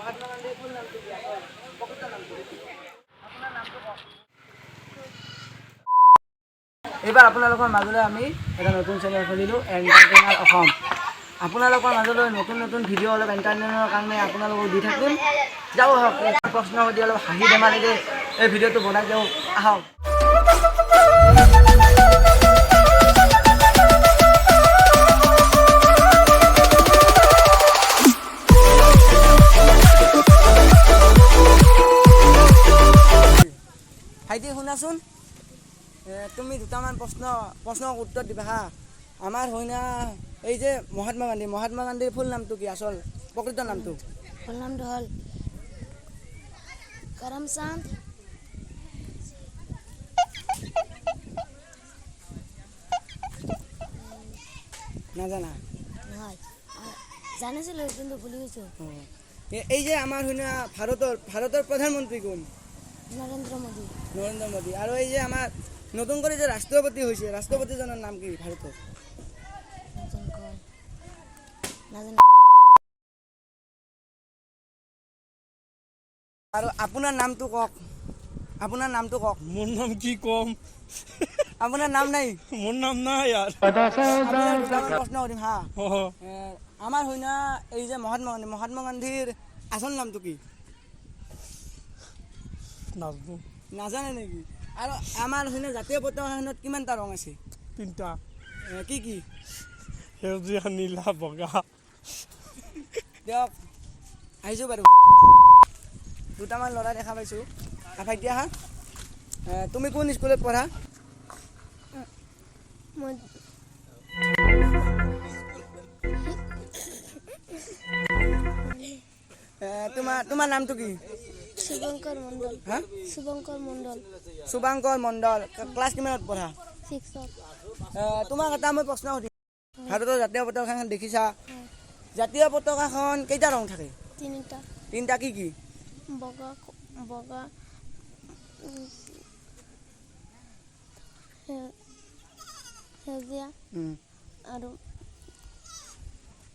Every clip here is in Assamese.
মহাত্মা গান্ধীৰ ফুল নামটো কি আছিল প্ৰকৃত নামটো আপোনাৰ নামটো কওক এইবাৰ আপোনালোকৰ মাজলৈ আমি এটা নতুন চেনেল খুলিলোঁ এণ্টাৰটেইনাৰ অসম আপোনালোকৰ মাজলৈ নতুন নতুন ভিডিঅ' অলপ এণ্টাৰটেইনৰ কাৰণে আপোনালোকক দি থাকিম যাওঁ আহক প্ৰশ্ন সুধি অলপ হাঁহি ধেমালিৰে এই ভিডিঅ'টো বনাই যাওঁ আহক ভাইটি শুনাচোন তুমি দুটামান প্ৰশ্নৰ উত্তৰ দিবা হা আমাৰ হয়না এই যে মহাত্মা গান্ধীৰ ফুল নামটো কি আচল প্ৰকৃত নামটো ফুল নামটো হ'ল কৰমচাঁদ নাজানা নহয় জানিছিলোঁ কিন্তু ভুলি গৈছোঁ এই যে আমাৰ হয়না ভাৰতৰ প্ৰধানমন্ত্ৰী কোন নৰেন্দ্ৰ মোদী আৰু এই যে আমাৰ নতুন করে যে রাষ্ট্রপতি হয়েছে রাষ্ট্রপতিজনের নাম কি ভারতের আর আপনার নামটো কক মোর নাম কি কম আপনার নাম নাই মোর নাম নাই আর প্রশ্ন করিম হা আমার হয় না এই যে মহাত্মা গান্ধীর আসল নামটো কি নাজানে নাকি আৰু আমাৰ হয় না জাতীয় পতাকাখনত কিমানটা ৰং আছে 3টা কি কি সেউজীয়া নীলা বগা দিয়ক আহিছোঁ বাৰু দুটামান ল'ৰা দেখা পাইছোঁ ভাইটি আহা তুমি কোন স্কুলত পঢ়া তোমাৰ নামটো কি শুভঙ্কৰ মণ্ডল হা শুভঙ্কৰ মণ্ডল ক্লাছ কিমানত পঢ়া 6ত তোমাক এটা মই প্ৰশ্ন সুধিম ভাৰতৰ জাতীয় পতাকাখন দেখিছা জাতীয় পতাকাখন কেইটা ৰং থাকে 3টা কি কি বগা সেউজীয়া আৰু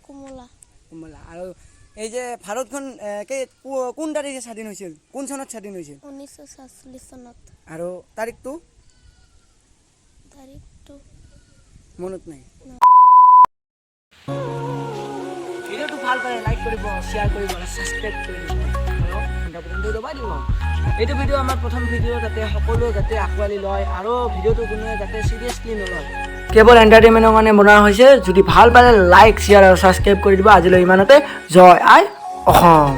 কমলা আৰু এই যে ভাৰতখন কোন তাৰিখে স্বাধীন হৈছিল কোন চনত স্বাধীন হৈছিল 1947 চনত আৰু তাৰিখটো মনত নাই ভিডিঅ'টো ভাল পালে লাইক কৰিব শ্বেয়াৰ কৰিব আৰু ছাবস্ক্ৰাইব কৰি দিব এইটো ভিডিঅ' আমাৰ প্ৰথম ভিডিঅ' যাতে সকলোৱে যাতে আঁকোৱালি লয় আৰু ভিডিঅ'টো কোনোৱে যাতে চিৰিয়াছলি নলয় কেৱল এণ্টাৰটেইনমেণ্টৰ কাৰণে বনোৱা হৈছে যদি ভাল পালে লাইক শ্বেয়াৰ আৰু ছাবস্ক্ৰাইব কৰি দিব আজিলৈ ইমানতে জয় আই অসম।